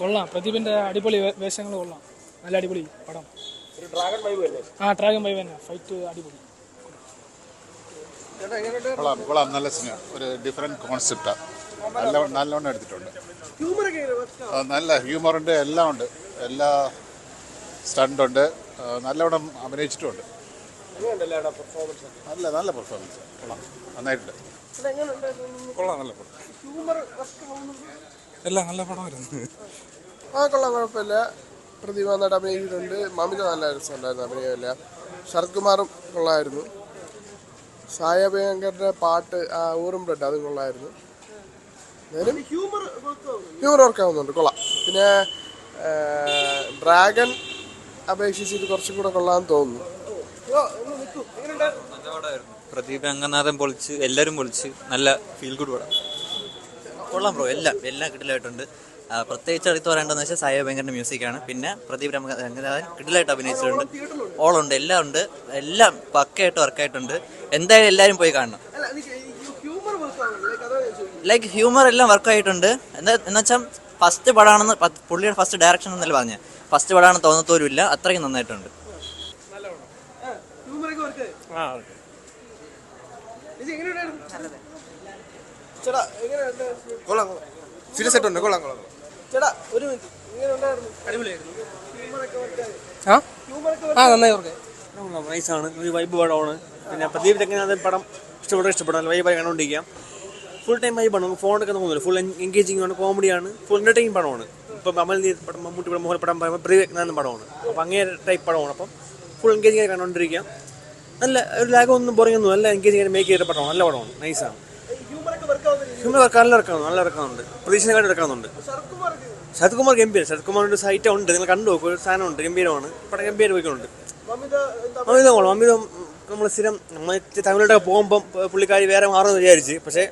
കൊള്ളാം. പ്രദീപിന്റെ അടിപൊളി വേഷങ്ങൾ കൊള്ളാം. നല്ല അടിപൊളി പടം. ഡ്രാഗൺ വൈബ് തന്നെ. ഫൈറ്റ് അടിപൊളി. കൊള്ളാം. നല്ല സിനിമ. ഒരു ഡിഫറെന്റ് കോൺസെപ്റ്റാണ്. നല്ലോണം എടുത്തിട്ടുണ്ട്. നല്ല ഹ്യൂമറുണ്ട്, എല്ലാം ഉണ്ട്. എല്ലാ സ്റ്റണ്ടുണ്ട്. നല്ലോണം അഭിനയിച്ചിട്ടുമുണ്ട്. നല്ല പെർഫോമൻസ്. കൊള്ളാം, നന്നായിട്ടുണ്ട്. കൊള്ളാം, നല്ല പടം. എല്ലാം നല്ല പടമായിരുന്നു. കൊള്ളാം, കുഴപ്പമില്ല. പ്രദീപ് നന്നായിട്ട് അഭിനയിച്ചിട്ടുണ്ട്. മമിത നല്ല രസമുണ്ടായിരുന്നു അഭിനയമില്ല. ശരത് കുമാറും കൊള്ളായിരുന്നു. സായ ഭയങ്കരുടെ പാട്ട് ഊറും ബ്രെഡ് അതും കൊള്ളായിരുന്നു. ഹ്യൂമർ വർക്കാവുന്നുണ്ട്, കൊള്ളാം. പിന്നെ ഡ്രാഗൺ അപേക്ഷിച്ചിട്ട് കുറച്ചും കൂടെ കൊള്ളാമെന്ന് തോന്നുന്നു. പ്രദീപ് രംഗനാഥൻ പൊളിച്ച്, എല്ലാവരും പൊളിച്ച്, നല്ല ഫീൽ ഗുഡ് പടം. കൊള്ളാം ബ്രോ. എല്ലാം കിടിലായിട്ടുണ്ട്. പ്രത്യേകിച്ച് എടുത്ത് പറയേണ്ടതെന്ന് വെച്ചാൽ സായ ഭയങ്കര മ്യൂസിക്കാണ്. പിന്നെ പ്രദീപ് രംഗനാഥൻ കിടിലായിട്ട് അഭിനയിച്ചിട്ടുണ്ട്. ഓളുണ്ട്, എല്ലാം ഉണ്ട്. എല്ലാം പക്കയായിട്ട് വർക്കായിട്ടുണ്ട്. എന്തായാലും എല്ലാവരും പോയി കാണണം. ലൈക്ക് ഹ്യൂമർ എല്ലാം വർക്കായിട്ടുണ്ട്. എന്നുവെച്ചാൽ ഫസ്റ്റ് പടമാണെന്ന് പുള്ളിയുടെ ഫസ്റ്റ് ഡയറക്ഷൻ എന്നല്ല പറഞ്ഞത്. ഫസ്റ്റ് പടമാണെന്ന് തോന്നത്തോലും ഇല്ല. അത്രയും നന്നായിട്ടുണ്ട്. നൈസാണ്. ഒരു വൈബ് പടമാണ്. പിന്നെ പ്രദീപ് രംഗനാഥൻ പടം ഇഷ്ടപ്പെടാൻ വൈബായി കണ്ടുകൊണ്ടിരിക്കാം. ഫുൾ ടൈം വൈബാണ്. നമുക്ക് ഫോൺ എടുക്കാൻ തോന്നുന്നില്ല. ഫുൾ എൻഗേജിങ് ആണ്, കോമഡിയാണ്, ഫുൾ എൻ്റർടൈനിങ് പടമാണ്. ഇപ്പം അമൽ പടം, മമ്മൂട്ടി പടം, മോഹൻ പടം പറയുമ്പോൾ പ്രദീപ് രംഗനാഥൻ പടമാണ്. അപ്പം അങ്ങനെ ടൈപ്പ് പടമാണ്. അപ്പം ഫുൾ എൻഗേജിങ് ആയി കണ്ടുകൊണ്ടിരിക്കാം. നല്ല ഒരു ലാഗൊന്നും ബോറിംഗ് ഒന്നും നല്ല എൻഗേജിങ് ആയി മേക്ക് ചെയ്ത പടമാണ്. നല്ല പടമാണ്, നൈസാണ്. ഹ്യൂമർ വർക്ക് നല്ല ഇറക്കുന്നുണ്ട്. പ്രതീക്ഷനെക്കാട്ട് ഇറക്കുന്നുണ്ട്. ശരത് കുമാർ ഗംഭീര. ശരത് കുമാറിൻ്റെ സൈറ്റ് ഉണ്ട്, നിങ്ങൾ കണ്ടു നോക്കും. ഒരു സാധനമുണ്ട്, ഗംഭീരമാണ് പടം. ഗംഭീരം പോയിക്കൊണ്ട് മമിത നമ്മൾ സ്ഥിരം തമിഴിലൊക്കെ പോകുമ്പം പുള്ളിക്കാരി വേറെ മാറുമെന്ന് വിചാരിച്ച്, പക്ഷേ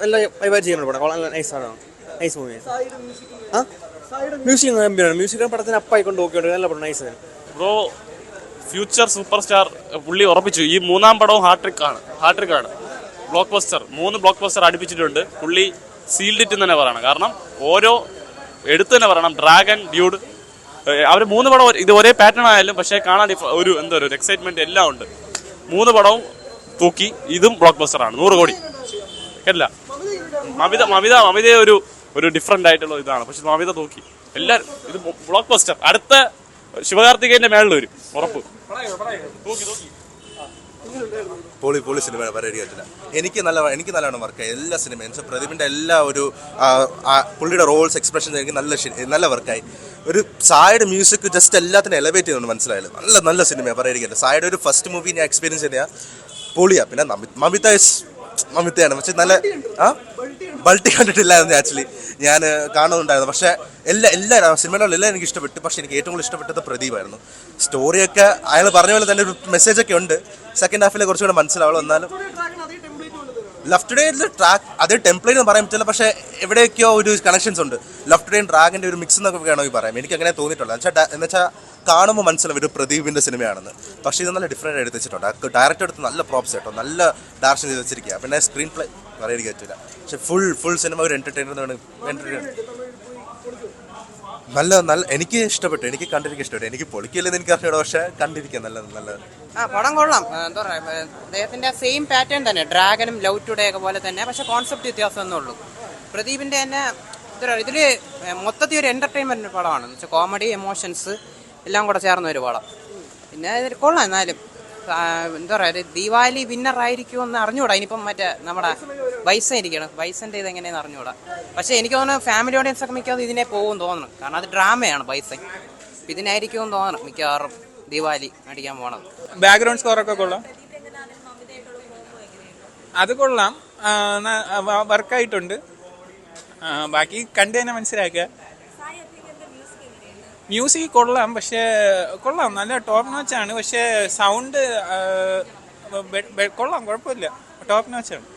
എല്ലാം വൈബായി ചെയ്യുന്നുണ്ട് പടം. നല്ല നൈസാണ്, നൈസ് മൂവി. മ്യൂസിക് ഗംഭീരമാണ്. മ്യൂസിക് പടത്തിന് അപ്പായിക്കൊണ്ട് നോക്കിയുണ്ട്. നല്ല പടം, നൈസാണ് ബ്രോ. ഫ്യൂച്ചർ സൂപ്പർ സ്റ്റാർ പുള്ളി ഉറപ്പിച്ചു. ഈ മൂന്നാം പടവും ഹാട്രിക്കാണ്. ബ്ലോക്ക് ബസ്റ്റർ, 3 ബ്ലോക്ക് ബസ്റ്റർ അടുപ്പിച്ചിട്ടുണ്ട്. പുള്ളി സീൽഡ് ഇറ്റ് തന്നെ പറയണം. കാരണം ഓരോ എടുത്തു തന്നെ പറയണം. ഡ്രാഗൺ, ഡ്യൂഡ്, അവർ 3 പടം ഇത് ഒരേ പാറ്റേൺ ആയാലും പക്ഷേ കാണാൻ ഒരു എക്സൈറ്റ്മെന്റ് എല്ലാം ഉണ്ട്. 3 പടവും തൂക്കി. ഇതും ബ്ലോക്ക് ബസ്റ്ററാണ്. 100 കോടി അല്ല. മമിത ഒരു ഡിഫറെന്റ് ആയിട്ടുള്ള ഇതാണ്. പക്ഷെ മമിത തൂക്കി. എല്ലാവരും ഇത് ബ്ലോക്ക് ബസ്റ്റർ. അടുത്ത ശിവകാർത്തികേയന്റെ മേളിൽ വരും ഉറപ്പ്. പൊളി സിനിമ പറയാൻ. എനിക്ക് നല്ലവണ്ണം വർക്കായി എല്ലാ സിനിമയും. പ്രദീപിൻ്റെ എല്ലാ പുള്ളിയുടെ റോൾസ്, എക്സ്പ്രഷൻസ് എനിക്ക് നല്ല വർക്കായി. ഒരു സായുടെ മ്യൂസിക് ജസ്റ്റ് എല്ലാത്തിനും എലവേറ്റ് ചെയ്യുന്നുണ്ട്. മനസ്സിലായാലും നല്ല സിനിമയാണ് പറയാതിരിക്കട്ടെ. സായുടെ ഒരു ഫസ്റ്റ് മൂവി ഞാൻ എക്സ്പീരിയൻസ് ചെയ്യാൻ പൊളിയാണ്. പിന്നെ മമിതയാണ്. പക്ഷെ നല്ല ബൾട്ടി കണ്ടിട്ടില്ലായിരുന്നു ആക്ച്വലി. ഞാൻ കാണുന്നുണ്ടായിരുന്നു. പക്ഷേ എല്ലാ സിനിമകളിലെല്ലാം എനിക്ക് ഇഷ്ടപ്പെട്ടു. പക്ഷേ എനിക്ക് ഏറ്റവും കൂടുതൽ ഇഷ്ടപ്പെട്ടത് പ്രദീപായിരുന്നു. സ്റ്റോറിയൊക്കെ അയാൾ പറഞ്ഞ പോലെ തന്നെ ഒരു മെസ്സേജൊക്കെ ഉണ്ട്. സെക്കൻഡ് ഹാഫിലെ കുറച്ചുകൂടെ മനസ്സിലാവുള്ളൂ. എന്നാലും ലെഫ്റ്റ് ഡേയിലെ ട്രാക്ക് അതേ ടെംപ്ലേറ്റ് എന്ന് പറയാൻ പറ്റില്ല. പക്ഷേ എവിടെയൊക്കെയോ ഒരു കണക്ഷൻസ് ഉണ്ട്. ലെഫ്റ്റ് ഡേയും ഡ്രാഗൻ്റെ ഒരു മിക്സ് എന്നൊക്കെ വേണമെങ്കിൽ പറയാം. എനിക്ക് അങ്ങനെ തോന്നിയിട്ടുള്ളത്. എന്നുവെച്ചാൽ കാണുമ്പോൾ മനസ്സിലാവും ഒരു പ്രദീപിൻ്റെ സിനിമയാണെന്ന്. പക്ഷേ ഇത് നല്ല ഡിഫറെൻ്റ് എടുത്ത് വെച്ചിട്ടുണ്ട്. ഡയറക്ടർ എടുത്ത് നല്ല പ്രോപ്സ് കേട്ടോ. നല്ല ഡയറക്ഷൻ ചെയ്ത് വെച്ചിരിക്കുക. പിന്നെ സ്ക്രീൻ പ്ലേ പറയാതിരിക്കാൻ പറ്റില്ല. പക്ഷെ ഫുൾ സിനിമ ഒരു എൻ്റർടൈനർ. എനിക്ക് ഇഷ്ടപ്പെട്ടു. എനിക്ക് കണ്ടിരിക്കാൻ ഇഷ്ടപ്പെട്ടു. എനിക്ക് പൊളിക്കില്ലെന്ന് എനിക്ക് അറിഞ്ഞൂടാ. പക്ഷെ കണ്ടിരിക്കാൻ നല്ല പടം കൊള്ളാം. എന്താ പറയുക, അദ്ദേഹത്തിന്റെ സെയിം പാറ്റേൺ തന്നെ. ഡ്രാഗനും ലവ് ടുഡേ ഒക്കെ പോലെ തന്നെ. പക്ഷെ കോൺസെപ്റ്റ് വ്യത്യാസം എന്നേ ഉള്ളൂ. പ്രദീപിന്റെ തന്നെ ഇതിൽ മൊത്തത്തിൽ ഒരു എന്റർടൈൻമെന്റ് പടമാണ്. എന്ന് വെച്ചാൽ കോമഡി, എമോഷൻസ് എല്ലാം കൂടെ ചേർന്ന ഒരു പടം. പിന്നെ ഇതിൽ കൊള്ളാം. എന്നാലും എന്താ പറയുക, ദീപാവലി വിന്നർ ആയിരിക്കുമെന്ന് അറിഞ്ഞുകൂടാ. ഇനിയിപ്പം മറ്റേ നമ്മുടെ ബൈസൻ ഇരിക്കണം. ബൈസൻ്റെ ഇത് എങ്ങനെയാണെന്ന് അറിഞ്ഞുകൂടാ. പക്ഷേ എനിക്ക് തോന്നുന്നു ഫാമിലി ഓഡിയൻസ് ഒക്കെ മിക്കവാറും ഇതിനെ പോകുമെന്ന് തോന്നുന്നു. കാരണം അത് ഡ്രാമയാണ് ബൈസൻ. ഇതിനായിരിക്കുമെന്ന് തോന്നണം മിക്കവാറും ദീപാവലി അടിക്കാൻ പോണത്. ബാക്ക്ഗ്രൗണ്ട് സ്കോറൊക്കെ കൊള്ളാം. അത് കൊള്ളാം, വർക്കായിട്ടുണ്ട്. ബാക്കി കണ്ടു തന്നെ മനസ്സിലാക്കുക. മ്യൂസിക് കൊള്ളാം. പക്ഷേ കൊള്ളാം, നല്ല ടോപ്പ് നോച്ചാണ്. പക്ഷേ സൗണ്ട് കൊള്ളാം, കുഴപ്പമില്ല, ടോപ്പ് നോച്ചാണ്.